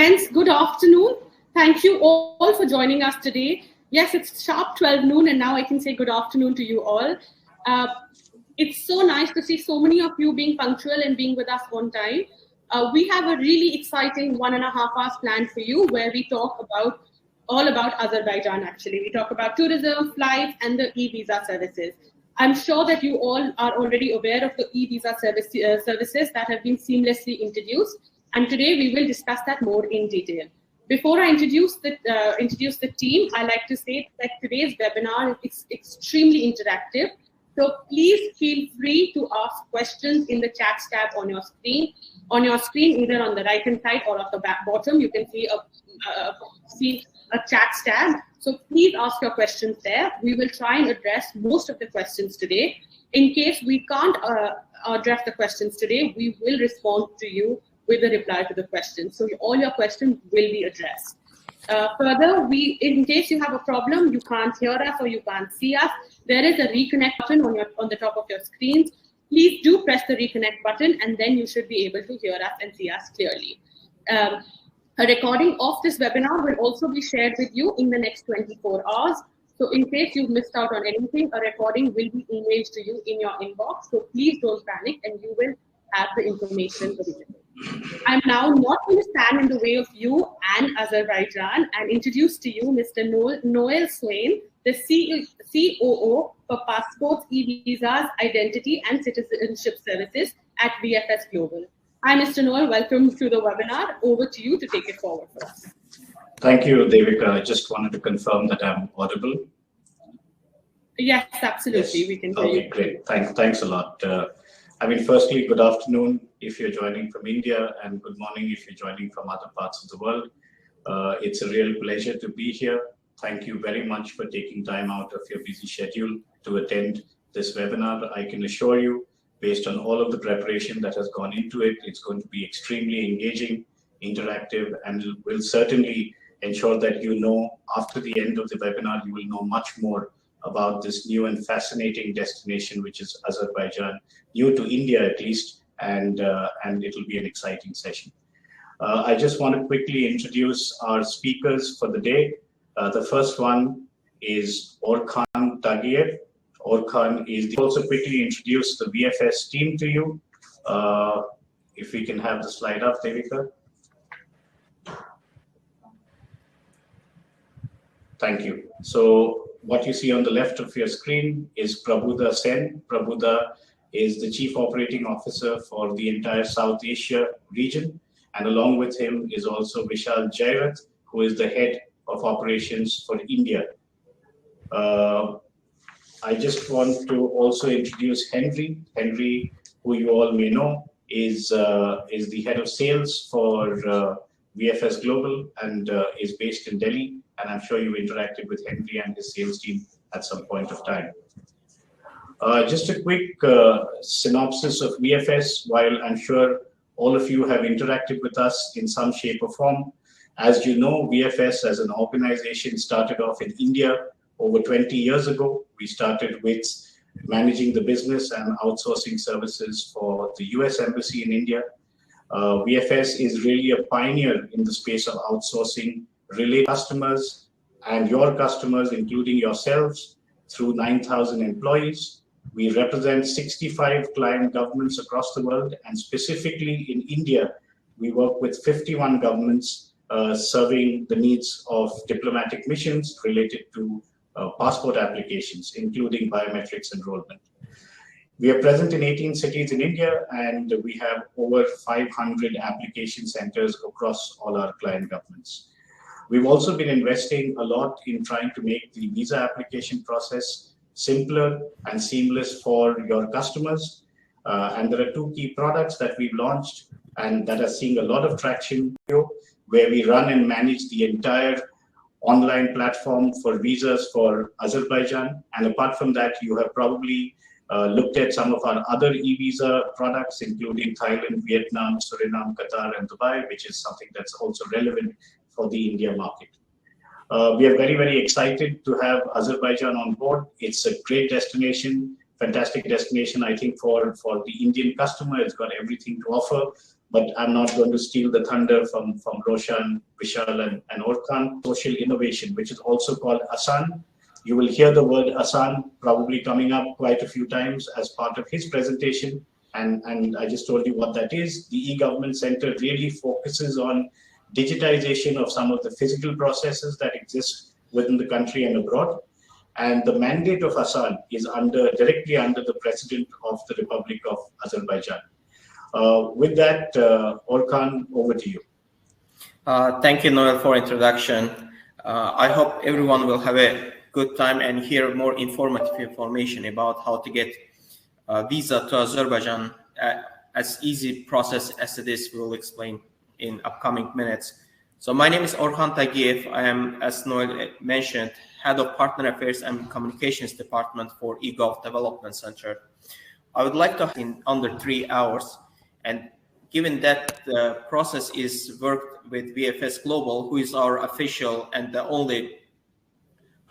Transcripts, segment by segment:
Friends, good afternoon. Thank you all for joining us today. Yes, it's sharp 12 noon and now I can say good afternoon to you all. It's so nice to see so many of you being punctual and being with us on time. We have a really exciting 1.5 hours planned for you where we talk all about Azerbaijan actually. We talk about tourism, flights and the e-visa services. I'm sure that you all are already aware of the e-visa services that have been seamlessly introduced. And today we will discuss that more in detail. Before I introduce the team, I like to say that today's webinar is extremely interactive. So please feel free to ask questions in the chat tab on your screen. On your screen, either on the right-hand side or at the bottom, you can see a chat tab. So please ask your questions there. We will try and address most of the questions today. In case we can't address the questions today, we will respond to you with a reply to the questions. So all your questions will be addressed. Further, in case you have a problem, you can't hear us or you can't see us, there is a reconnect button on the top of your screens. Please do press the reconnect button and then you should be able to hear us and see us clearly. A recording of this webinar will also be shared with you in the next 24 hours. So in case you've missed out on anything, a recording will be emailed to you in your inbox. So please don't panic and you will have the information available. I'm now not going to stand in the way of you and Azerbaijan and introduce to you Mr. Noel Swain, the COO for Passports, E-Visas, Identity and Citizenship Services at VFS Global. Hi, Mr. Noel. Welcome to the webinar. Over to you to take it forward for us. Thank you, Devika. I just wanted to confirm that I'm audible. Yes, absolutely. Yes. We can hear you. Okay, great. Thanks a lot. Firstly, good afternoon if you're joining from India, and good morning if you're joining from other parts of the world. It's a real pleasure to be here. Thank you very much for taking time out of your busy schedule to attend this webinar. I can assure you, based on all of the preparation that has gone into it, it's going to be extremely engaging, interactive, and will certainly ensure that you know after the end of the webinar, you will know much more about this new and fascinating destination, which is Azerbaijan, new to India at least, and it'll be an exciting session. I just want to quickly introduce our speakers for the day. The first one is Orkhan Tagiev. Orkhan is also quickly introduce the VFS team to you. If we can have the slide up, Devika. Thank you. So what you see on the left of your screen is Prabuddha Sen. Prabuddha is the Chief Operating Officer for the entire South Asia region. And along with him is also Vishal Jairath, who is the Head of Operations for India. I just want to also introduce Henry. Henry, who you all may know, is the Head of Sales for VFS Global and is based in Delhi. And I'm sure you interacted with Henry and his sales team at some point of time. Just a quick synopsis of VFS, while I'm sure all of you have interacted with us in some shape or form. As you know, VFS as an organization started off in India over 20 years ago. We started with managing the business and outsourcing services for the US Embassy in India. VFS is really a pioneer in the space of outsourcing relay customers and your customers, including yourselves, through 9,000 employees. We represent 65 client governments across the world, and specifically in India, we work with 51 governments serving the needs of diplomatic missions related to passport applications, including biometrics enrollment. We are present in 18 cities in India, and we have over 500 application centers across all our client governments. We've also been investing a lot in trying to make the visa application process simpler and seamless for your customers. And there are two key products that we've launched and that are seeing a lot of traction, where we run and manage the entire online platform for visas for Azerbaijan. And apart from that, you have probably looked at some of our other e-visa products, including Thailand, Vietnam, Suriname, Qatar, and Dubai, which is something that's also relevant for the India market. We are very, very excited to have Azerbaijan on board. It's a great destination, fantastic destination, I think, for the Indian customer. It's got everything to offer. but I'm not going to steal the thunder from Roshan, Vishal, and Orkhan. Social innovation, which is also called ASAN. You will hear the word ASAN probably coming up quite a few times as part of his presentation. And I just told you what that is. The e-government center really focuses on digitization of some of the physical processes that exist within the country and abroad. And the mandate of ASAN is directly under the President of the Republic of Azerbaijan. With that, Orkhan, over to you. Thank you, Noel, for introduction. I hope everyone will have a good time and hear more informative information about how to get a visa to Azerbaijan. As easy process as it is, we'll explain in upcoming minutes. So my name is Orkhan Tagiev. I am, as Noel mentioned, Head of Partner Affairs and Communications Department for eGov Development Center. I would like to in under 3 hours, and given that the process is worked with VFS Global, who is our official and the only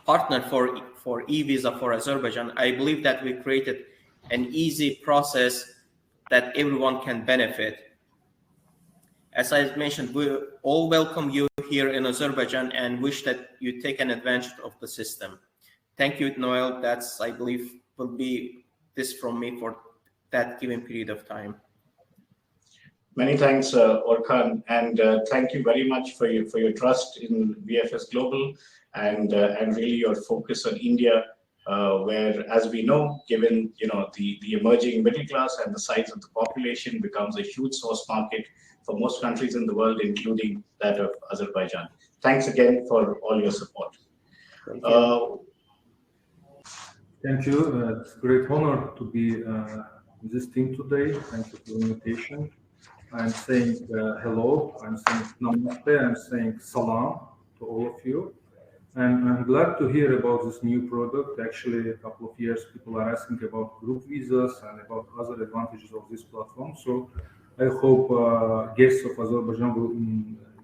partner for e-visa for Azerbaijan, I believe that we created an easy process that everyone can benefit. As I mentioned, we all welcome you here in Azerbaijan and wish that you take an advantage of the system. Thank you, Noel. That's, I believe, will be this from me for that given period of time. Many thanks, Orkhan, and thank you very much for your trust in VFS Global and really your focus on India, where, as we know, given the emerging middle class and the size of the population, becomes a huge source market for most countries in the world, including that of Azerbaijan. Thanks again for all your support. Thank you. Thank you. It's a great honor to be with this team today. Thank you for the invitation. I'm saying hello, I'm saying namaste, I'm saying salam to all of you. And I'm glad to hear about this new product. Actually, a couple of years, people are asking about group visas and about other advantages of this platform. So I hope guests of Azerbaijan will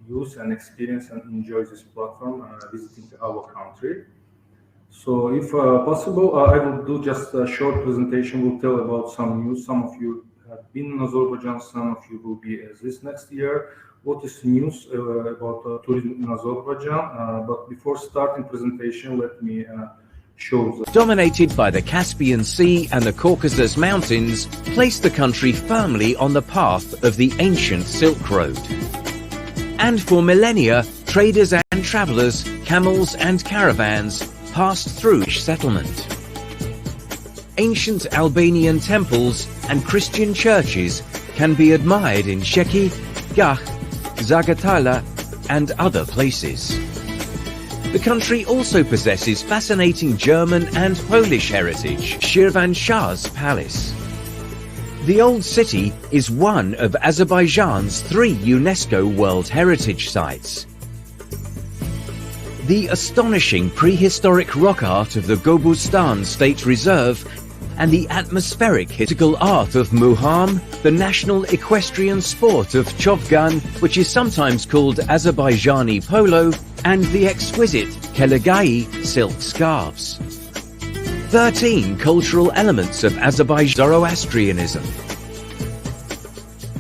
use and experience and enjoy this platform visiting our country. So if possible, I will do just a short presentation. We'll tell about some news. Some of you have been in Azerbaijan, some of you will be this next year. What is news about tourism in Azerbaijan? But before starting presentation, let me show the... Dominated by the Caspian Sea and the Caucasus Mountains, place the country firmly on the path of the ancient Silk Road. And for millennia, traders and travelers, camels and caravans passed through each settlement. Ancient Albanian temples and Christian churches can be admired in Sheki, Gah, Zagatala, and other places. The country also possesses fascinating German and Polish heritage, Shirvanshah's Palace. The Old City is one of Azerbaijan's 3 UNESCO World Heritage Sites. The astonishing prehistoric rock art of the Gobustan State Reserve and the atmospheric historical art of Muham, the national equestrian sport of Chovgan, which is sometimes called Azerbaijani polo, and the exquisite Kelagai silk scarves. 13 cultural elements of Azerbaijan Zoroastrianism.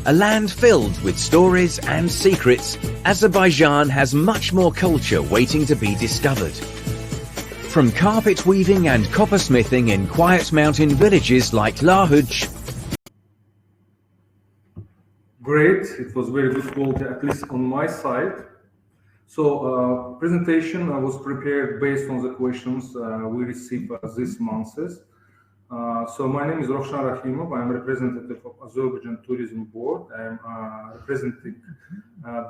A land filled with stories and secrets, Azerbaijan has much more culture waiting to be discovered. From carpet weaving and coppersmithing in quiet mountain villages like Lahuj. Great, it was very good quality, at least on my side. So presentation was prepared based on the questions we received this month. So my name is Roshan Rahimov. I'm representative of Azerbaijan Tourism Board. I'm representing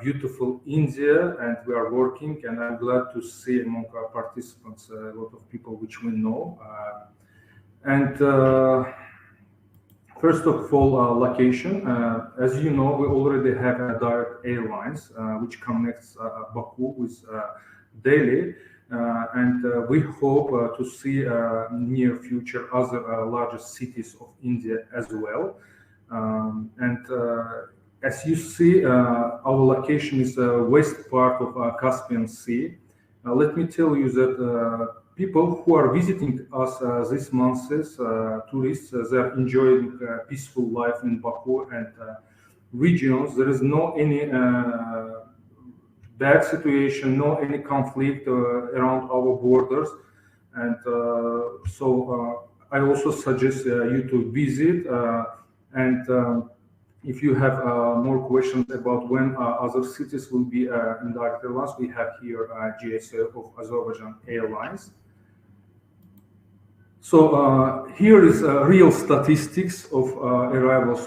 beautiful India, and we are working, and I'm glad to see among our participants a lot of people which we know. First of all, location. As you know, we already have direct airlines which connects Baku with Delhi. And we hope to see near future other larger cities of India as well. As you see, our location is the west part of Caspian Sea. Let me tell you that people who are visiting us this month, tourists, they are enjoying a peaceful life in Baku, and regions. There is no any bad situation, no any conflict around our borders, and so I also suggest you to visit and. If you have more questions about when other cities will be in direct airlines, we have here GSA of Azerbaijan Airlines. So here is real statistics of arrivals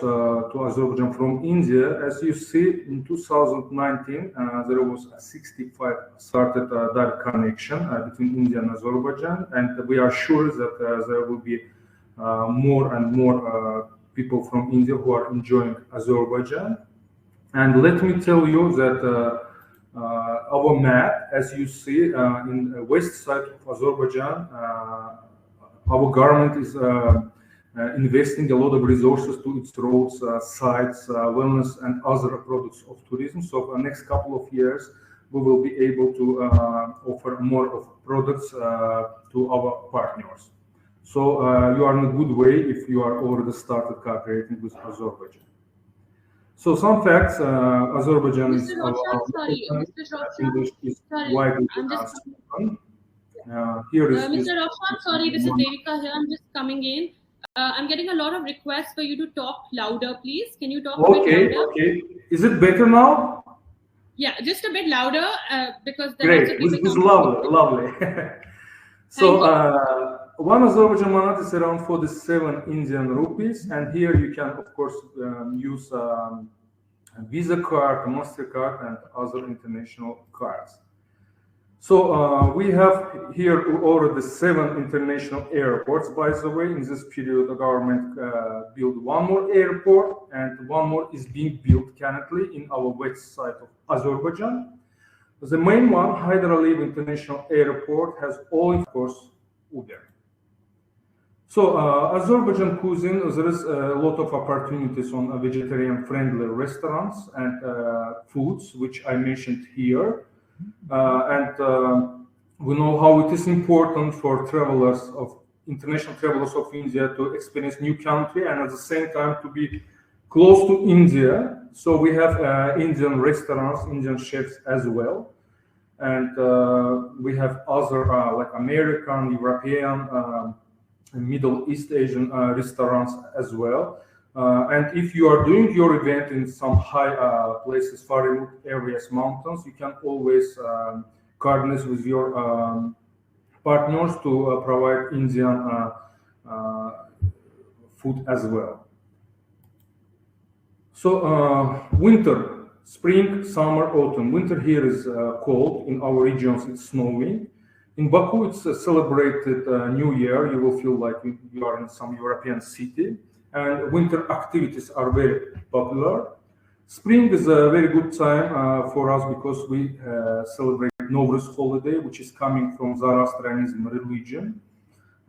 to Azerbaijan from India. As you see, in 2019, there was a 65 started direct connection between India and Azerbaijan, and we are sure that there will be more and more people from India who are enjoying Azerbaijan. And let me tell you that our map, as you see in the west side of Azerbaijan, our government is investing a lot of resources to its roads, sites, wellness, and other products of tourism. So for the next couple of years, we will be able to offer more of products to our partners. So you are in a good way if you are already started cooperating with Azerbaijan. So some facts: Azerbaijan is widely spoken. Here is Mr. Roshan, sorry, this is Devika here. I'm just coming in. I'm getting a lot of requests for you to talk louder, please. Can you talk a bit louder? Okay. Is it better now? Yeah, just a bit louder because great. It's lovely. So one Azerbaijan manat is around 47 Indian rupees, and here you can, of course, use a Visa card, MasterCard, and other international cards. So we have here already 7 international airports. By the way, in this period, the government built one more airport, and one more is being built currently in our west side of Azerbaijan. The main one, Hyder Aliyev International Airport, has all, of course, Uber. So Azerbaijan cuisine, there is a lot of opportunities on vegetarian-friendly restaurants and foods, which I mentioned here. And we know how it is important for travelers international travelers of India to experience new country and at the same time to be close to India. So we have Indian restaurants, Indian chefs as well. And we have other like American, European, Middle East Asian restaurants as well. And if you are doing your event in some high places, far remote areas, mountains, you can always coordinate with your partners to provide Indian food as well. So winter, spring, summer, autumn. Winter here is cold. In our regions, it's snowing. In Baku, it's celebrated New Year. You will feel like you are in some European city. And winter activities are very popular. Spring is a very good time for us because we celebrate Nowruz holiday, which is coming from Zoroastrianism religion.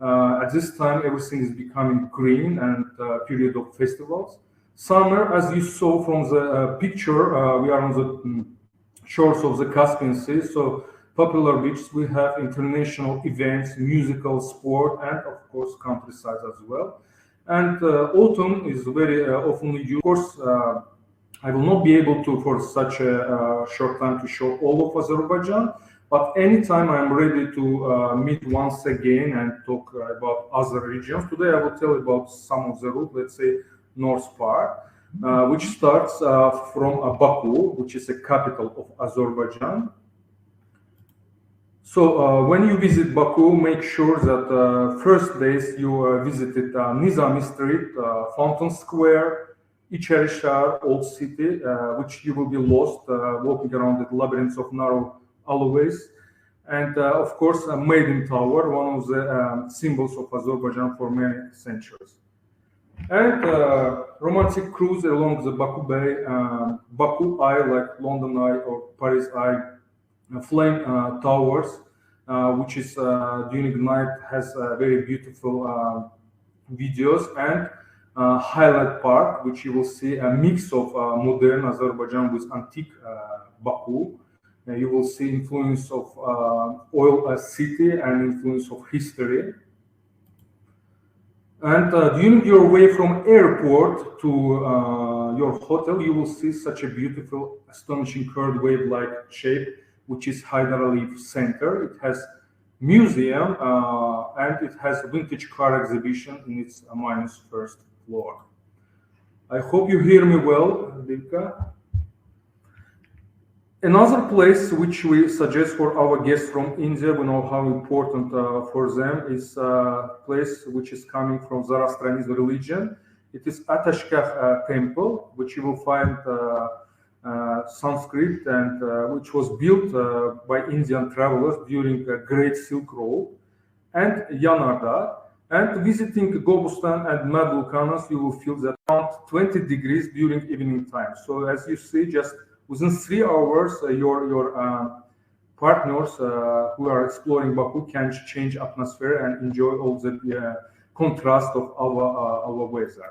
At this time, everything is becoming green and period of festivals. Summer, as you saw from the picture, we are on the shores of the Caspian Sea. So popular beaches, we have international events, musical, sport, and of course countryside as well. And autumn is very often used. Of course, I will not be able to, for such a short time, to show all of Azerbaijan. But anytime I'm ready to meet once again and talk about other regions. Today I will tell about some of the route, let's say north part, which starts from Baku, which is the capital of Azerbaijan. So when you visit Baku, make sure that first days you visited Nizami Street, Fountain Square, Ichari Old City, which you will be lost walking around the labyrinths of narrow alleyways. And of course, Maiden Tower, one of the symbols of Azerbaijan for many centuries. And romantic cruise along the Baku Bay, Baku Eye, like London Eye or Paris Eye, flame towers, which is during the night has very beautiful videos, and Highlight Park, which you will see a mix of modern Azerbaijan with antique Baku. You will see influence of oil city and influence of history. And during your way from airport to your hotel, you will see such a beautiful, astonishing curved wave-like shape, which is Haydar Aliyev Center. It has museum and it has a vintage car exhibition in its -1st floor. I hope you hear me well, Divka. Another place which we suggest for our guests from India, we know how important for them, is a place which is coming from Zoroastrianism religion. It is Atashkar temple, which you will find Sanskrit and which was built by Indian travelers during the Great Silk Road, and Yanardar. And visiting Gobustan and Mad volcanoes, you will feel that around 20 degrees during evening time. So as you see, just within 3 hours, your partners who are exploring Baku can change atmosphere and enjoy all the contrast of our weather.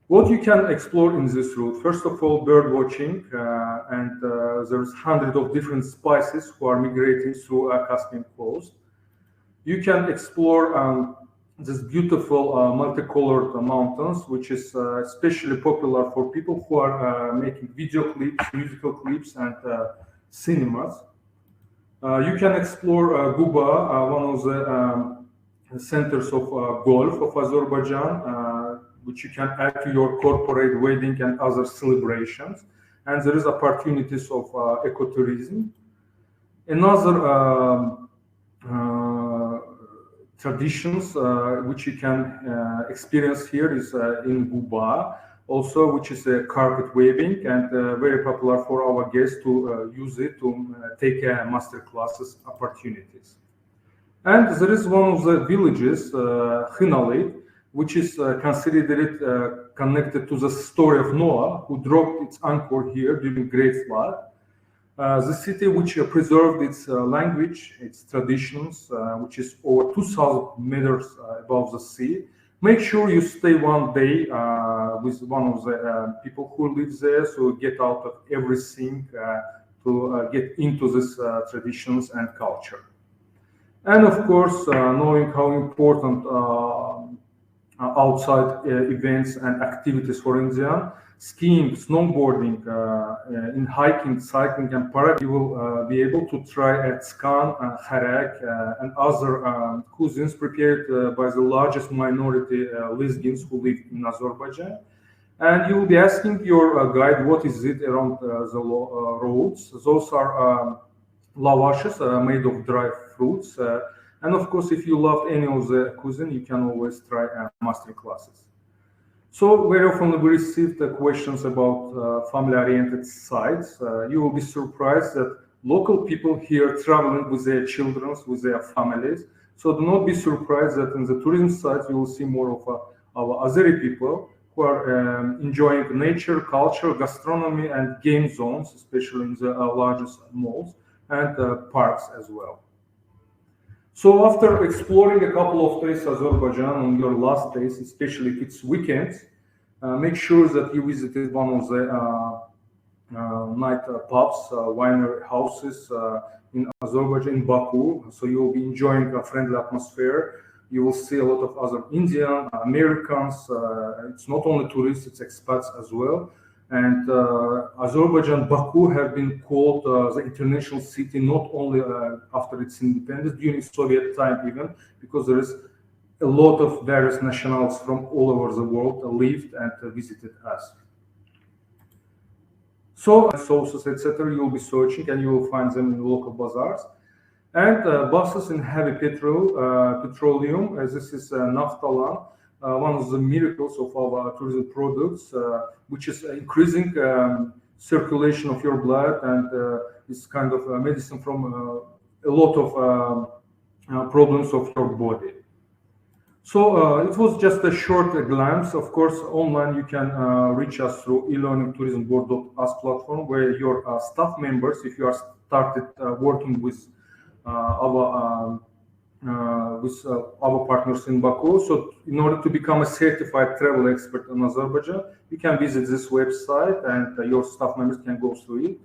What you can explore in this route, first of all, bird watching, and there's hundreds of different species who are migrating through Caspian coast. You can explore this beautiful multicolored mountains, which is especially popular for people who are making video clips, musical clips, and cinemas. You can explore Guba, one of the centers of golf of Azerbaijan, which you can add to your corporate wedding and other celebrations. And there is opportunities of ecotourism. Another traditions which you can experience here is in Guba, also, which is a carpet weaving, and very popular for our guests to use it to take master classes opportunities. And there is one of the villages, Khinali, which is considered connected to the story of Noah, who dropped its anchor here during Great Flood. The city which preserved its language, its traditions, which is over 2,000 meters above the sea. Make sure you stay one day with one of the people who live there, so get out of everything to get into these traditions and culture. And of course, knowing how important outside events and activities for India, skiing, snowboarding, in hiking, cycling, and paragliding, you will be able to try at skan, harak, and other cuisines prepared by the largest minority Lezgins who live in Azerbaijan. And you will be asking your guide what is it around the roads. Those are lavashes made of dry fruits. And of course, if you love any of the cuisine, you can always try master classes. So very often we received questions about family-oriented sites. You will be surprised that local people here traveling with their children, with their families. So do not be surprised that in the tourism sites you will see more of our Azeri people who are enjoying nature, culture, gastronomy, and game zones, especially in the largest malls and parks as well. So after exploring a couple of days Azerbaijan on your last days, especially if it's weekends, make sure that you visited one of the night pubs, winery houses in Azerbaijan, in Baku. So you will be enjoying a friendly atmosphere. You will see a lot of other Indian, Americans. It's not only tourists, it's expats as well. And Azerbaijan, Baku have been called the international city, not only after its independence, during Soviet time even, because there is a lot of various nationalities from all over the world lived and visited us. So sauces, etc., you will be searching and you will find them in local bazaars. And buses in heavy petroleum, as this is naphthalene, one of the miracles of our tourism products, which is increasing circulation of your blood, and it's kind of medicine from a lot of problems of your body. So it was just a short glance. Of course, online you can reach us through elearningtourismboard.us platform, where your staff members, if you are started working with our partners in Baku. So in order to become a certified travel expert in Azerbaijan, you can visit this website and your staff members can go through it.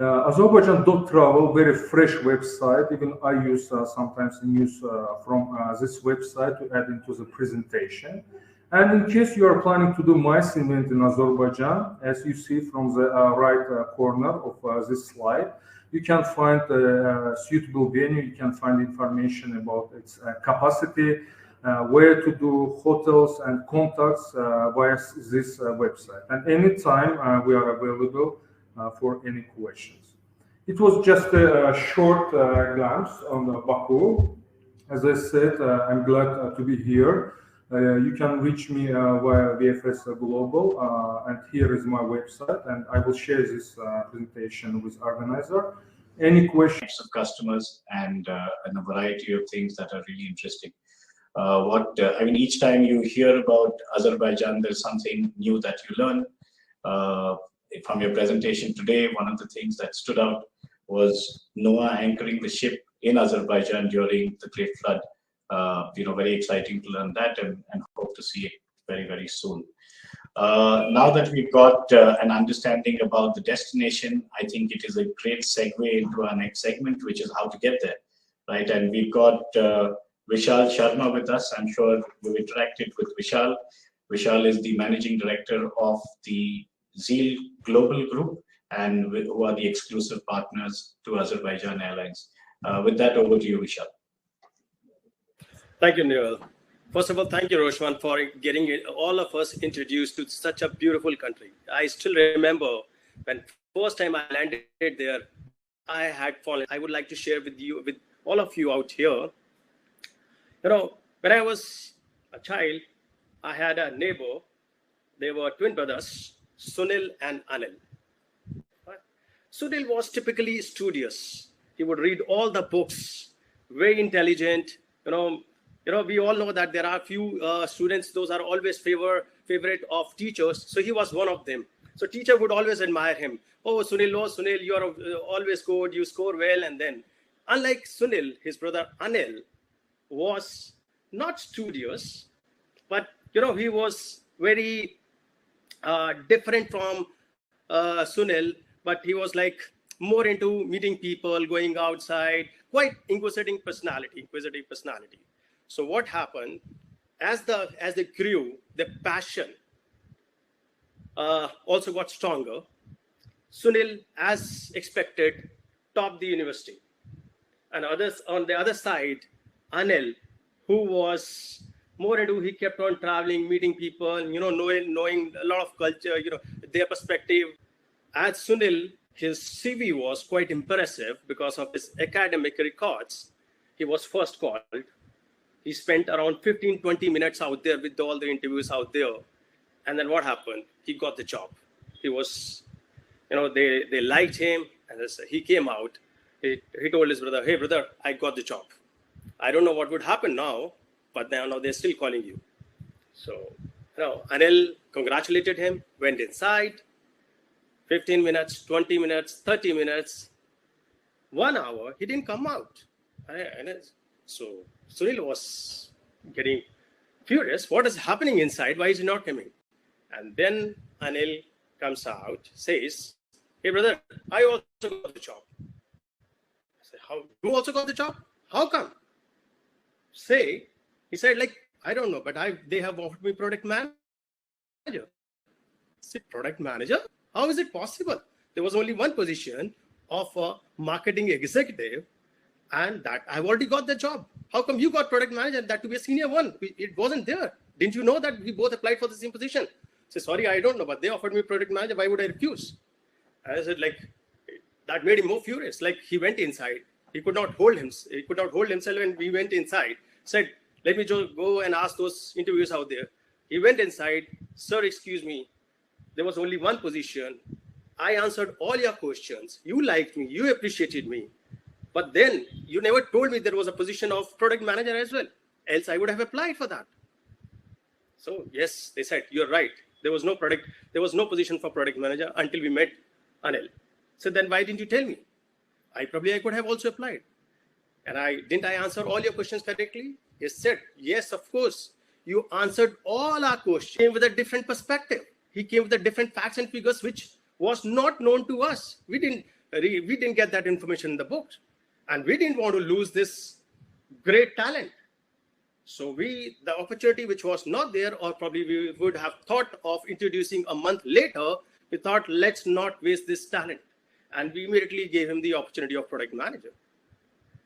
Azerbaijan.travel, very fresh website. Even I use sometimes news from this website to add into the presentation. And in case you are planning to do MICE event in Azerbaijan, as you see from the right corner of this slide, you can find a suitable venue, you can find information about its capacity, where to do hotels and contacts via this website. And anytime we are available for any questions. It was just a short glance on Baku. As I said, I'm glad to be here. You can reach me via VFS Global, and here is my website, and I will share this presentation with organizer. Any questions of customers and a variety of things that are really interesting. Each time you hear about Azerbaijan, there's something new that you learn. From your presentation today, one of the things that stood out was Noah anchoring the ship in Azerbaijan during the Great Flood. Very exciting to learn that, and hope to see it very, very soon. Now that we've got an understanding about the destination, I think it is a great segue into our next segment, which is how to get there, right? And we've got Vishal Sharma with us. I'm sure you've interacted with Vishal. Vishal is the managing director of the Zeal Global Group, and who are the exclusive partners to Azerbaijan Airlines. With that, over to you, Vishal. Thank you, Noel. First of all, thank you, Roshwan, for getting all of us introduced to such a beautiful country. I still remember when first time I landed there, I had fallen. I would like to share with you, with all of you out here. When I was a child, I had a neighbor. They were twin brothers, Sunil and Anil. Sunil was typically studious. He would read all the books, very intelligent. We all know that there are few students, those are always favorite of teachers. So he was one of them. So teacher would always admire him. Oh, Sunil, you are always good, you score well. And then, unlike Sunil, his brother Anil was not studious, but, he was very different from Sunil, but he was like more into meeting people, going outside, quite inquisitive personality. So what happened, as they grew, the passion also got stronger. Sunil, as expected, topped the university. And others on the other side, Anil, who was more into, he kept on traveling, meeting people, knowing a lot of culture, their perspective. As Sunil, his CV was quite impressive because of his academic records. He was first called. He spent around 15-20 minutes out there with all the interviews out there. And then what happened? He got the job. He was, they liked him. And he came out. He told his brother, hey, brother, I got the job. I don't know what would happen now, but now they're still calling you. So, Anil congratulated him, went inside. 15 minutes, 20 minutes, 30 minutes, 1 hour, he didn't come out. So Sunil was getting furious. What is happening inside? Why is he not coming? And then Anil comes out, says, hey, brother, I also got the job. I said, how? You also got the job? How come? He said, I don't know, but they have offered me product manager. I said, product manager? How is it possible? There was only one position of a marketing executive, and that I've already got the job. How come you got product manager? That to be a senior one. It wasn't there. Didn't you know that we both applied for the same position? I said, sorry, I don't know, but they offered me product manager. Why would I refuse? I said, that made him more furious. He went inside. He could not hold himself. And we went inside. Said, let me just go and ask those interviews out there. He went inside. Sir, excuse me. There was only one position. I answered all your questions. You liked me. You appreciated me. But then you never told me there was a position of product manager as well. Else I would have applied for that. So yes, they said, you're right. There was no position for product manager until we met Anil. So then why didn't you tell me? I could have also applied. And didn't I answer all your questions correctly? He said, yes, of course. You answered all our questions with a different perspective. He came with the different facts and figures, which was not known to us. We didn't get that information in the books. And we didn't want to lose this great talent. So the opportunity which was not there, or probably we would have thought of introducing a month later, we thought, let's not waste this talent. And we immediately gave him the opportunity of product manager.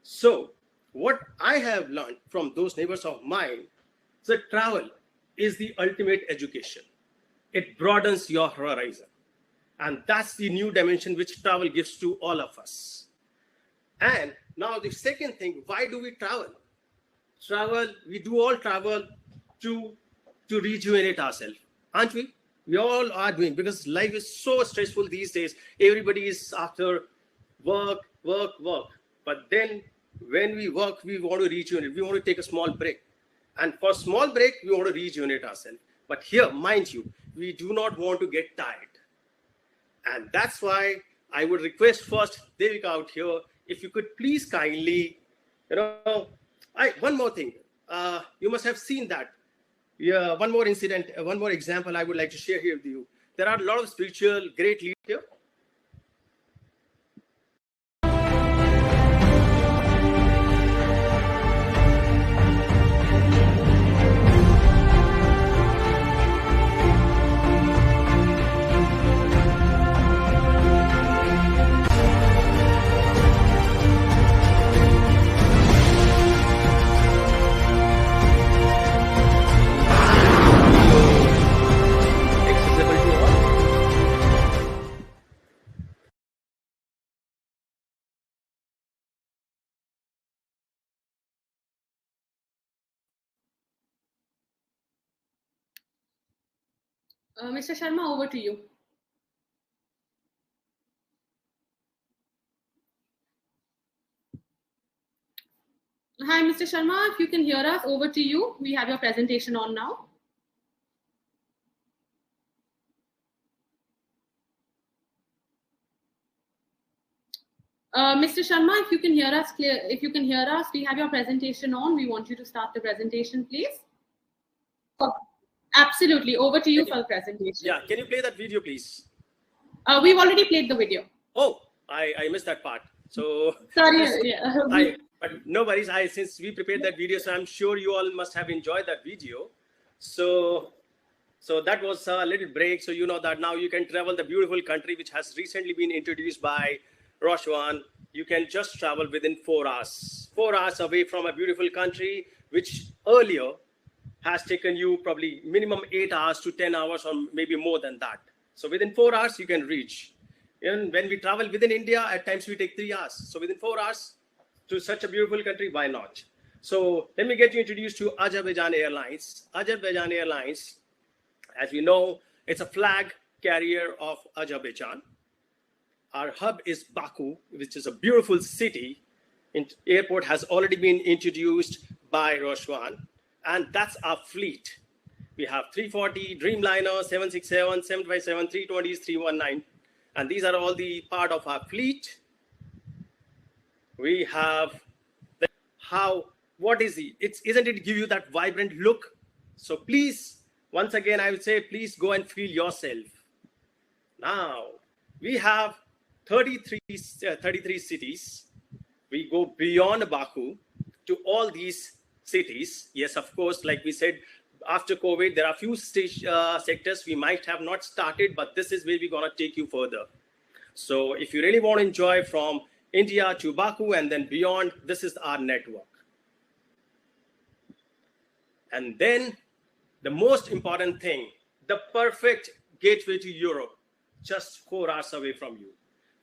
So what I have learned from those neighbors of mine is that travel is the ultimate education. It broadens your horizon. And that's the new dimension which travel gives to all of us. And now the second thing, why do we travel? We do all travel to rejuvenate ourselves, aren't we? We all are doing, because life is so stressful these days. Everybody is after work. But then when we work, we want to rejuvenate. We want to take a small break. And for small break, we want to rejuvenate ourselves. But here, mind you, we do not want to get tired. And that's why I would request first Devika out here, if you could please kindly, one more thing. You must have seen that. Yeah, one more incident, one more example I would like to share here with you. There are a lot of spiritual great leaders here. Mr. Sharma, over to you. Hi, Mr. Sharma, if you can hear us, over to you. We have your presentation on now. Mr. Sharma, if you can hear us, we have your presentation on. We want you to start the presentation, please. Absolutely. Over to you for the presentation. Yeah, can you play that video, please? We've already played the video. Oh, I missed that part. So sorry. But no worries. Since we prepared that video, so I'm sure you all must have enjoyed that video. So that was a little break. So you know that now you can travel the beautiful country which has recently been introduced by Roshwan. You can just travel within 4 hours. 4 hours away from a beautiful country which earlier has taken you probably minimum 8 hours to 10 hours or maybe more than that. So within 4 hours you can reach. And when we travel within India, at times we take 3 hours. So within 4 hours to such a beautiful country, why not? So let me get you introduced to Azerbaijan Airlines. Azerbaijan Airlines, as we know, it's a flag carrier of Azerbaijan. Our hub is Baku, which is a beautiful city. Airport has already been introduced by Roshwan. And that's our fleet. We have 340, Dreamliner, 767, 757, 320s, 319. And these are all the part of our fleet. We have isn't it give you that vibrant look? So please, once again, I would say, please go and feel yourself. Now, we have 33 cities. We go beyond Baku to all these cities. Yes, of course, like we said, after COVID, there are few sectors we might have not started, but this is where we're going to take you further. So if you really want to enjoy from India to Baku and then beyond, this is our network. And then the most important thing, the perfect gateway to Europe, just 4 hours away from you.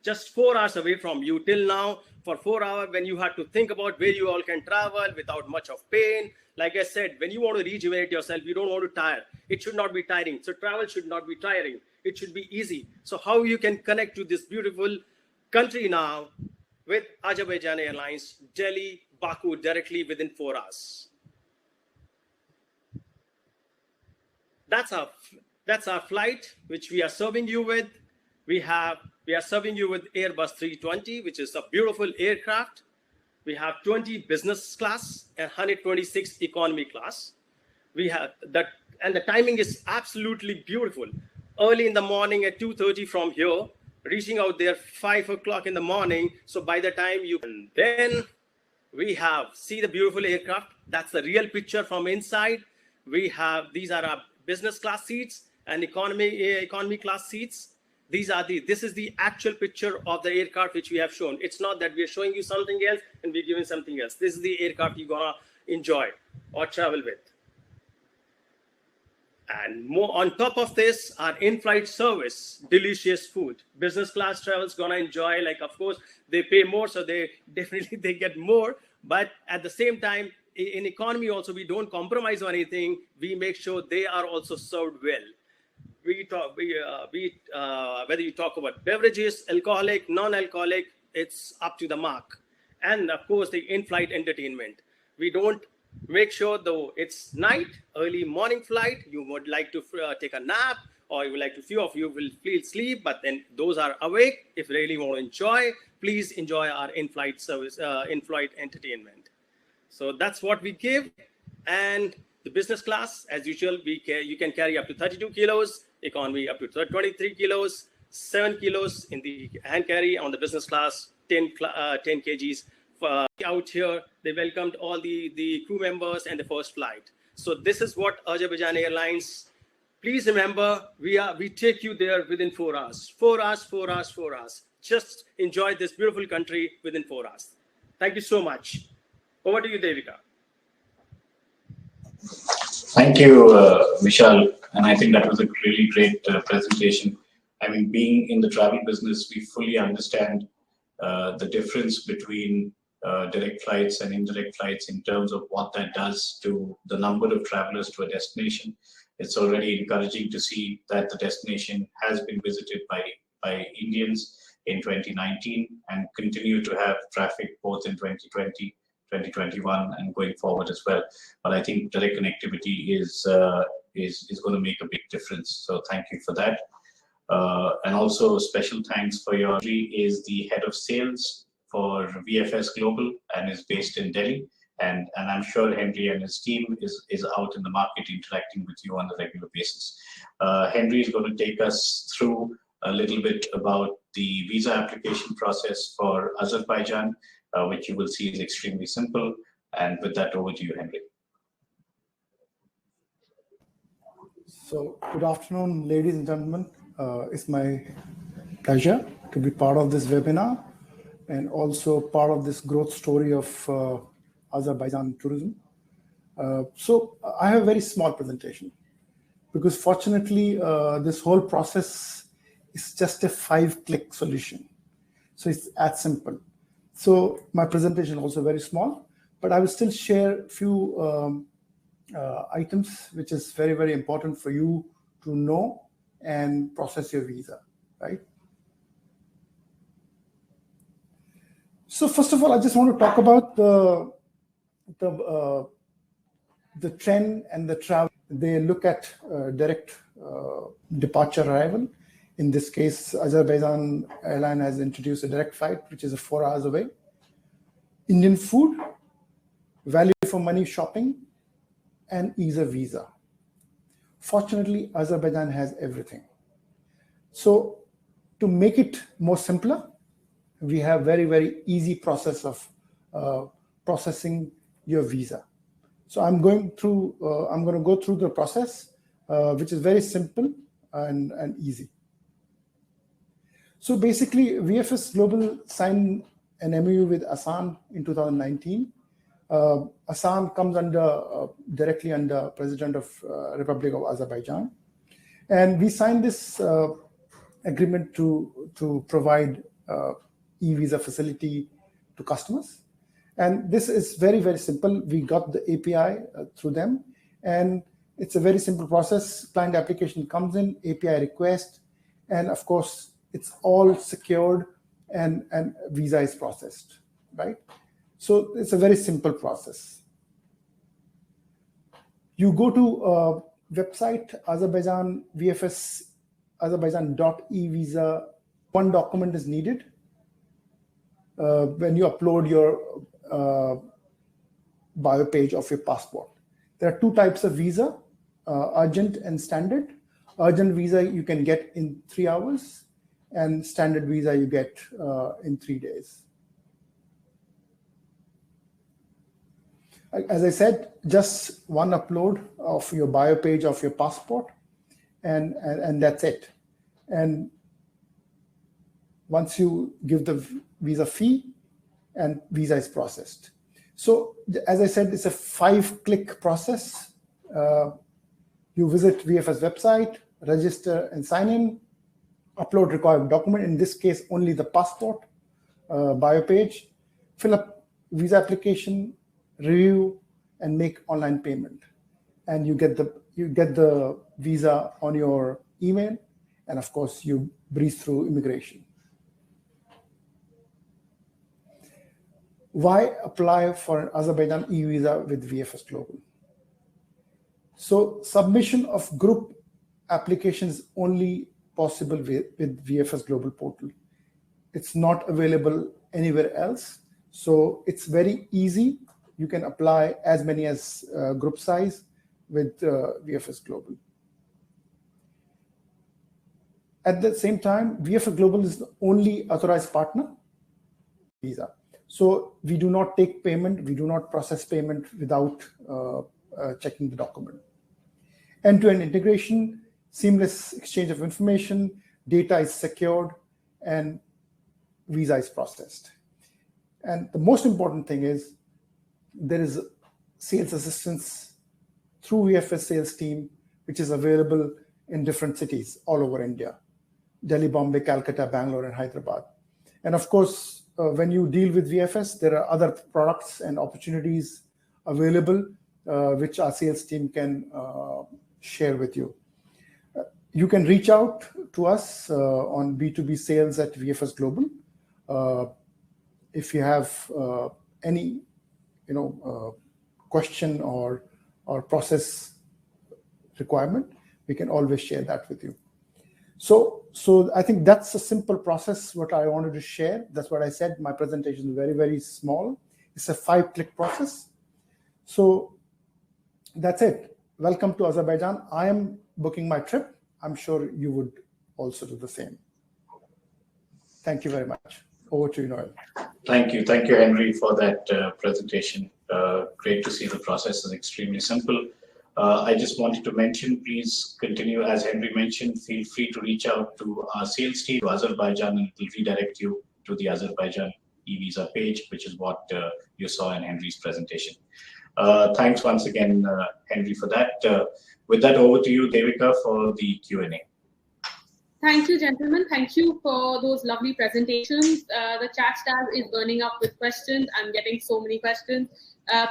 Just 4 hours away from you. Till now, for 4 hours, when you had to think about where you all can travel without much of pain. Like I said, when you want to rejuvenate yourself, you don't want to tire. It should not be tiring. So travel should not be tiring. It should be easy. So how you can connect to this beautiful country now with Azerbaijan Airlines, Delhi, Baku, directly within 4 hours. That's our flight, which we are serving you with. We are serving you with Airbus 320, which is a beautiful aircraft. We have 20 business class and 126 economy class. We have that, and the timing is absolutely beautiful. Early in the morning at 2:30 from here, reaching out there 5 o'clock in the morning. So by the time you can, then see the beautiful aircraft. That's the real picture from inside. These are our business class seats and economy class seats. This is the actual picture of the aircraft which we have shown. It's not that we are showing you something else and we're giving something else. This is the aircraft you're gonna enjoy or travel with. And more on top of this, our in-flight service, delicious food. Business class travel's gonna enjoy, like, of course, they pay more, so they get more. But at the same time, in economy also, we don't compromise on anything. We make sure they are also served well. Whether you talk about beverages, alcoholic, non-alcoholic, it's up to the mark. And of course, the in-flight entertainment. We don't make sure, though it's night, early morning flight, you would like to take a nap, or you would like to, few of you will feel sleep, but then those are awake. If you really want to enjoy, please enjoy our in-flight service, in-flight entertainment. So that's what we give. And the business class, as usual, you can carry up to 32 kilos, economy up to 23 kilos, 7 kilos in the hand carry. On the business class, 10 kgs. Out here, they welcomed all the crew members and the first flight. So this is what Azerbaijan Airlines. Please remember, we take you there within 4 hours. 4 hours, 4 hours, 4 hours. Just enjoy this beautiful country within 4 hours. Thank you so much. Over to you, Devika. Thank you, Vishal. And I think that was a really great presentation. I mean, being in the travel business, we fully understand the difference between direct flights and indirect flights in terms of what that does to the number of travelers to a destination. It's already encouraging to see that the destination has been visited by Indians in 2019 and continue to have traffic both in 2020, 2021 and going forward as well. But I think direct connectivity is going to make a big difference. So thank you for that. And also special thanks for your is the head of sales for VFS Global and is based in Delhi. And I'm sure Henry and his team is out in the market interacting with you on a regular basis. Henry is going to take us through a little bit about the visa application process for Azerbaijan, which you will see is extremely simple. And with that, over to you, Henry. So good afternoon, ladies and gentlemen. It's my pleasure to be part of this webinar and also part of this growth story of Azerbaijan tourism. So I have a very small presentation because fortunately this whole process is just a 5-click solution. So it's that simple. So my presentation is also very small, but I will still share a few items which is very, very important for you to know and process your visa, right? So first of all, I just want to talk about the trend and the travel. They look at direct departure arrival. In this case, Azerbaijan airline has introduced a direct flight, which is 4 hours away. Indian food, value for money shopping, and ease of visa. Fortunately, Azerbaijan has everything. So to make it more simpler, we have very, very easy process of processing your visa. So I'm going to go through the process, which is very simple and easy. So basically, VFS Global signed an MOU with Asan in 2019. Asan comes directly under President of Republic of Azerbaijan. And we signed this agreement to provide e-visa facility to customers. And this is very, very simple. We got the API through them. And it's a very simple process. Client application comes in, API request, and of course, it's all secured and visa is processed, right? So it's a very simple process. You go to website, Azerbaijan, VFS, Azerbaijan.e-visa. One document is needed when you upload your bio page of your passport. There are 2 types of visa, urgent and standard. Urgent visa you can get in 3 hours, and standard visa you get in 3 days. As I said, just one upload of your bio page of your passport, and that's it. And once you give the visa fee, and visa is processed. So as I said, it's a 5-click process. You visit VFS website, register and sign in, upload required document, in this case, only the passport, bio page, fill up visa application, review, and make online payment. And you get the visa on your email, and of course, you breeze through immigration. Why apply for an Azerbaijan e-visa with VFS Global? So submission of group applications only possible with VFS Global portal. It's not available anywhere else. So it's very easy. You can apply as many as group size with VFS Global. At the same time, VFS Global is the only authorized partner visa. So we do not take payment, we do not process payment without checking the document. End-to-end integration, seamless exchange of information, data is secured, and visa is processed. And the most important thing is there is sales assistance through VFS sales team, which is available in different cities all over India: Delhi, Bombay, Calcutta, Bangalore, and Hyderabad. And of course, when you deal with VFS, there are other products and opportunities available, which our sales team can share with you. You can reach out to us on B2B sales at VFS Global. If you have any, question or process requirement, we can always share that with you. So I think that's a simple process, what I wanted to share. That's what I said. My presentation is very, very small. It's a 5-click process. So that's it. Welcome to Azerbaijan. I am booking my trip. I'm sure you would also do the same. Thank you very much. Over to you, Noel. Thank you, Henry, for that presentation. Great to see the process is extremely simple. I just wanted to mention, please continue, as Henry mentioned, feel free to reach out to our sales team to Azerbaijan, and it will redirect you to the Azerbaijan e-visa page, which is what you saw in Henry's presentation. Thanks once again, Henry, for that. With that, over to you, Devika, for the Q&A. Thank you, gentlemen. Thank you for those lovely presentations. The chat tab is burning up with questions. I'm getting so many questions.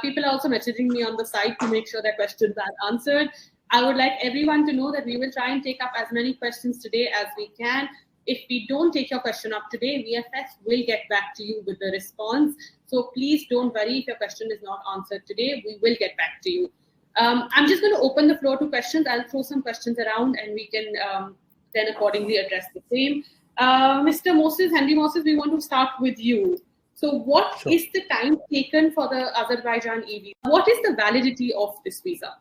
People are also messaging me on the site to make sure their questions are answered. I would like everyone to know that we will try and take up as many questions today as we can. If we don't take your question up today, VFS will get back to you with the response. So please don't worry if your question is not answered today. We will get back to you. I'm just going to open the floor to questions. I'll throw some questions around and we can then accordingly address the same. Mr. Moses, Henry Moses, we want to start with you. So what is the time taken for the Azerbaijan e-visa? What is the validity of this visa?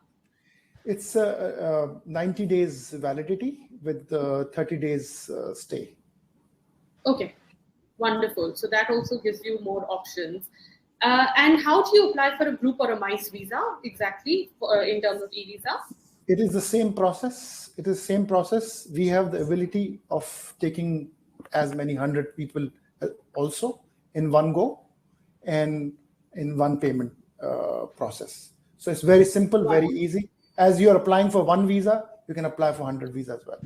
It's 90 days validity with 30 days stay. Okay, wonderful. So that also gives you more options. And how do you apply for a group or a MICE visa exactly in terms of e-visa? It is the same process. It is the same process. We have the ability of taking as many 100 people also in one go and in one payment process. So it's very simple, very easy. As you're applying for one visa, you can apply for 100 visas as well.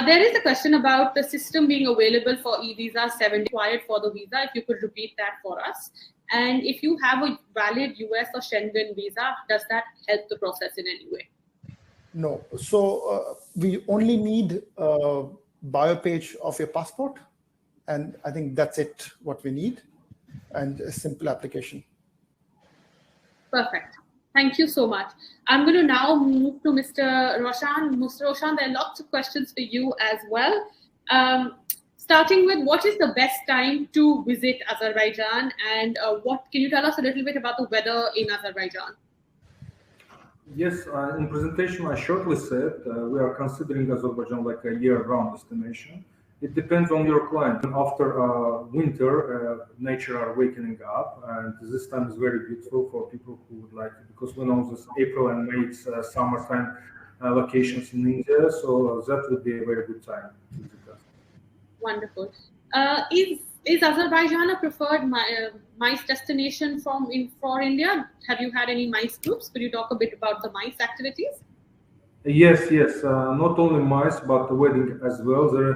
There is a question about the system being available for e-visa 7 required for the visa. If you could repeat that for us. And if you have a valid US or Schengen visa, does that help the process in any way? No. So we only need a bio page of your passport. And I think that's it, what we need. And a simple application. Perfect. Thank you so much. I'm going to now move to Mr. Roshan. Mr. Roshan, there are lots of questions for you as well. Starting with, what is the best time to visit Azerbaijan, and what can you tell us a little bit about the weather in Azerbaijan? Yes, in presentation I shortly said we are considering Azerbaijan like a year-round destination, It depends on your client. After winter, nature are wakening up, and this time is very beautiful for people who would like it, because we know this April and May it's summertime vacations in India, so that would be a very good time to visit us. Wonderful. Is Azerbaijan a preferred MICE destination for India? Have you had any MICE groups? Could you talk a bit about the MICE activities? Yes. Not only MICE, but the wedding as well. There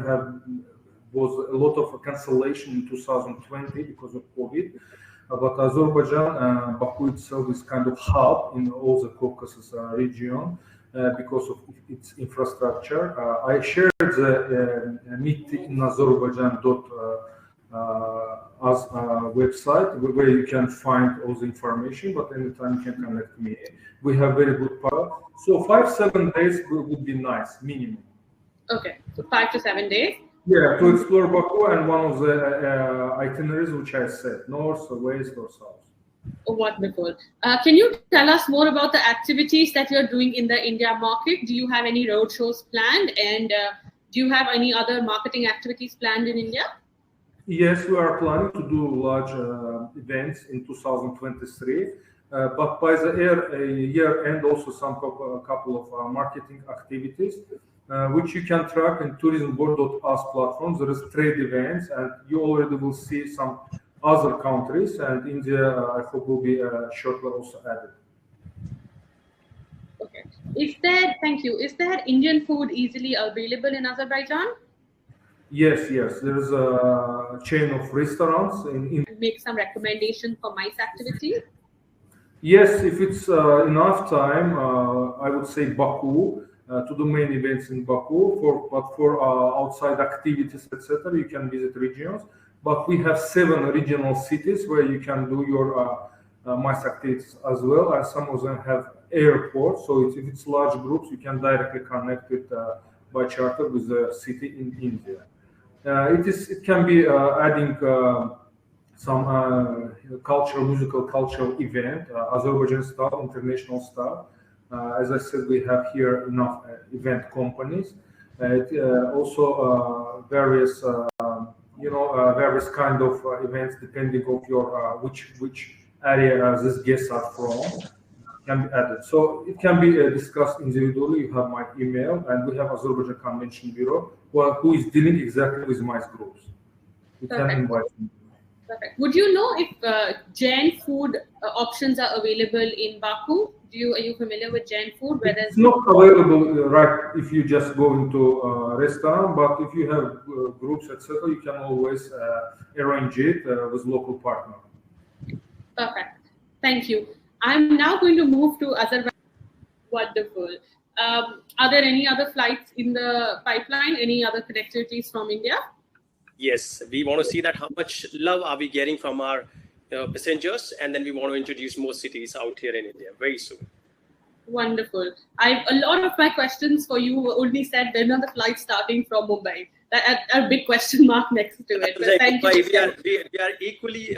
was a lot of cancellation in 2020 because of COVID. But Azerbaijan, Baku itself is kind of hub in all the Caucasus region because of its infrastructure. I shared the meet in Azerbaijan.as website where you can find all the information, but anytime you can connect me. We have very good power. So 5-7 days would be nice, minimum. Okay, so 5 to 7 days. Yeah, to explore Baku and one of the itineraries which I said, north or west or south. Oh, wonderful. Can you tell us more about the activities that you're doing in the India market? Do you have any roadshows planned, and do you have any other marketing activities planned in India? Yes, we are planning to do large events in 2023, but by the year end also a couple of marketing activities, which you can track in tourismboard.us platform. There is trade events, and you already will see some other countries, and India, I hope, will be shortly also added. Okay. Thank you. Is there Indian food easily available in Azerbaijan? Yes. There is a chain of restaurants in Make some recommendations for MICE activities? Yes, if it's enough time, I would say Baku, to do main events in Baku. But for outside activities, etc., you can visit regions. But we have 7 regional cities where you can do your MICE activities as well, and some of them have airports. So if it's large groups, you can directly connect it by charter with the city in India. It can be adding some musical cultural event, Azerbaijan style, international style. As I said, we have here enough event companies. Also various various kind of events depending on your which area these guests are from can be added. So it can be discussed individually. You have my email, and we have Azerbaijan Convention Bureau who is dealing exactly with MICE groups. You can invite me. Perfect. Would you know if Jain food options are available in Baku? Are you familiar with Jain food? It's not available right if you just go into a restaurant, but if you have groups, etc., you can always arrange it with local partner. Perfect. Thank you. I'm now going to move to Azerbaijan. Wonderful. Are there any other flights in the pipeline? Any other connectivities from India? Yes, we want to see that how much love are we getting from our passengers, and then we want to introduce more cities out here in India very soon. Wonderful. A lot of my questions for you only said when are the flights starting from Mumbai? A big question mark next to it. But thank you. We are equally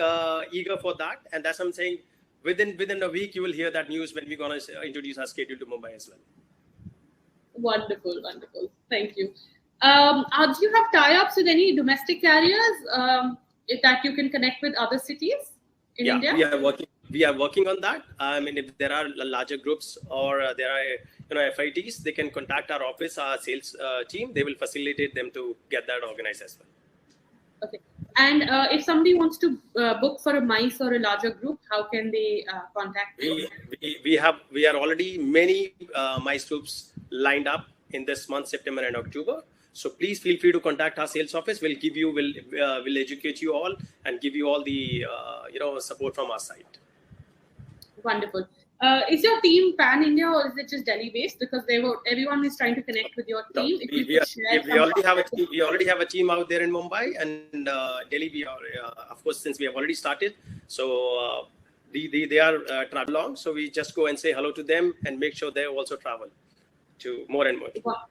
eager for that, and that's what I'm saying. Within a week, you will hear that news when we're going to introduce our schedule to Mumbai as well. Wonderful. Thank you. Do you have tie-ups with any domestic carriers that you can connect with other cities in India? We are working on that. I mean, if there are larger groups or there are FITs, they can contact our office, our sales team. They will facilitate them to get that organized as well. Okay. And if somebody wants to book for a MICE or a larger group, how can they contact you? We are already many MICE groups lined up in this month, September and October. So please feel free to contact our sales office. We'll educate you all and give you all the support from our side. Wonderful. Is your team pan-India or is it just Delhi-based? Because everyone is trying to connect with your team. We already have a team out there in Mumbai, and Delhi. We are, of course, since we have already started. So they are travel along. So we just go and say hello to them and make sure they also travel to more and more. Wow.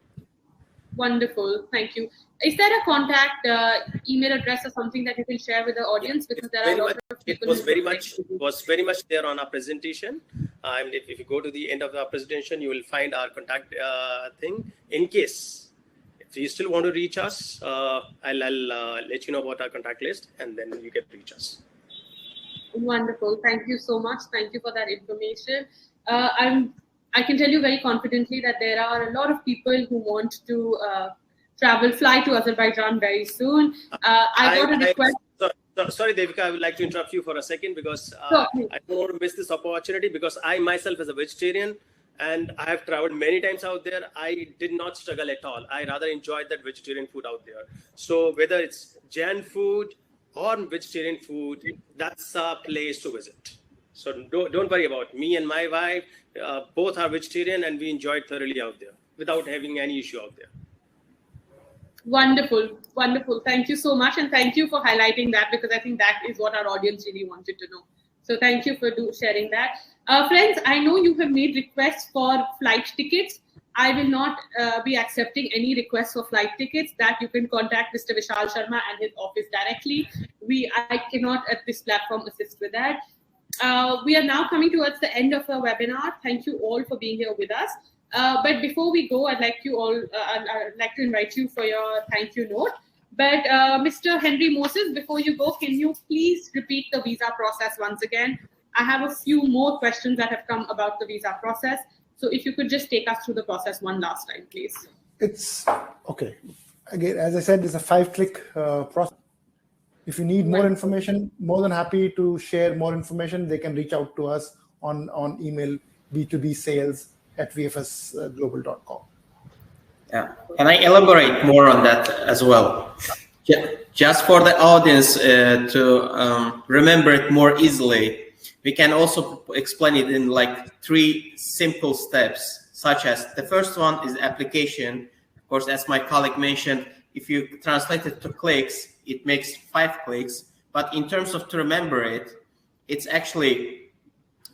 Wonderful. Thank you. Is there a contact email address or something that you can share with the audience? Because there are a lot of people. It was very much there on our presentation. And if you go to the end of our presentation, you will find our contact thing. In case So you still want to reach us, I'll let you know about our contact list, and then you can reach us. Wonderful. Thank you so much. Thank you for that information. I can tell you very confidently that there are a lot of people who want to fly to Azerbaijan very soon. I got a request. Sorry, Devika, I would like to interrupt you for a second because Sure. I don't want to miss this opportunity, because I myself as a vegetarian, and I have traveled many times out there, I did not struggle at all. I rather enjoyed that vegetarian food out there. So whether it's Jain food or vegetarian food, that's a place to visit. So don't worry about me and my wife. Both are vegetarian, and we enjoyed thoroughly out there without having any issue out there. Wonderful, wonderful. Thank you so much, and thank you for highlighting that, because I think that is what our audience really wanted to know. So thank you for sharing that. Friends, I know you have made requests for flight tickets. I will not be accepting any requests for flight tickets. That you can contact Mr. Vishal Sharma and his office directly. I cannot at this platform assist with that. We are now coming towards the end of our webinar. Thank you all for being here with us. But before we go, I'd like to invite you for your thank you note. But Mr. Henry Moses, before you go, can you please repeat the visa process once again? I have a few more questions that have come about the visa process. So if you could just take us through the process one last time, please. It's okay. Again, as I said, it's a 5-click process. If you need more information, more than happy to share more information. They can reach out to us on email, b2bsales@vfsglobal.com. Yeah, and I elaborate more on that as well. Just for the audience to remember it more easily, we can also explain it in like 3 simple steps, such as the first one is application. Of course, as my colleague mentioned, if you translate it to clicks, it makes 5 clicks. But in terms of to remember it, it's actually,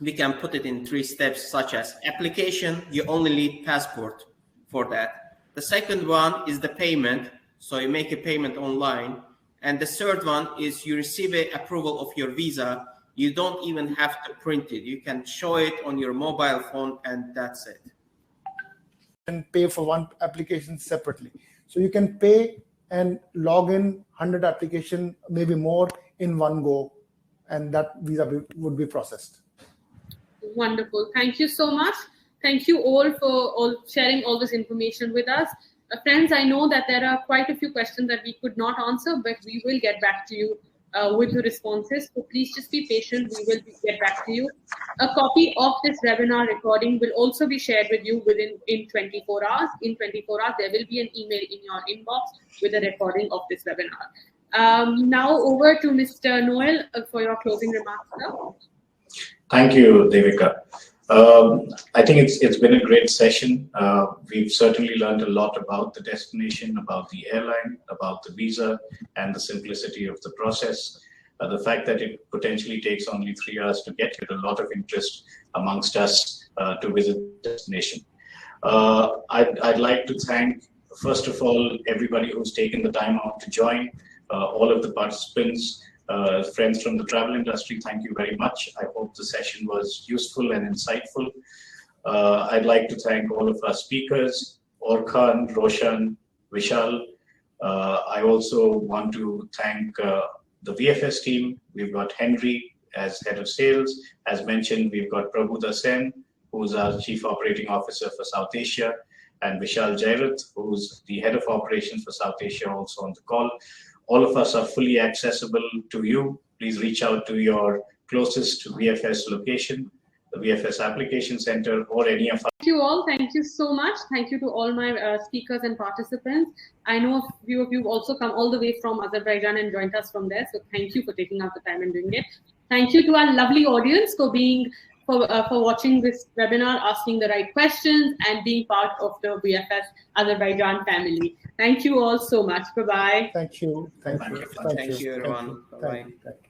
we can put it in 3 steps, such as application, you only need passport for that. The second one is the payment. So you make a payment online. And the third one is you receive an approval of your visa. You don't even have to print it. You can show it on your mobile phone, and that's it. And pay for one application separately. So you can pay and log in 100 application, maybe more in one go, and that visa would be processed. Wonderful. Thank you so much. Thank you all for sharing all this information with us. Friends, I know that there are quite a few questions that we could not answer, but we will get back to you with the responses. So please just be patient. We will get back to you. A copy of this webinar recording will also be shared with you in 24 hours. In 24 hours, there will be an email in your inbox with a recording of this webinar. Now over to Mr. Noel for your closing remarks now. Thank you, Devika. I think it's been a great session. We've certainly learned a lot about the destination, about the airline, about the visa, and the simplicity of the process. The fact that it potentially takes only 3 hours to get here, a lot of interest amongst us to visit the destination. I'd like to thank, first of all, everybody who's taken the time out to join, all of the participants, friends from the travel industry, thank you very much. I hope the session was useful and insightful. I'd like to thank all of our speakers, Orkhan, Roshan, Vishal. I also want to thank the VFS team. We've got Henry as head of sales. As mentioned, we've got Prabhuda Sen, who's our chief operating officer for South Asia, and Vishal Jairath, who's the head of operations for South Asia, also on the call. All of us are fully accessible to you. Please reach out to your closest VFS location, the VFS Application Center, or any of us. Thank you all. Thank you so much. Thank you to all my speakers and participants. I know a few of you have also come all the way from Azerbaijan and joined us from there. So thank you for taking out the time and doing it. Thank you to our lovely audience for watching this webinar, asking the right questions, and being part of the VFS Azerbaijan family. Thank you all so much. Bye-bye. Thank you. Thank you. Thank you, everyone. Bye-bye. Thank you.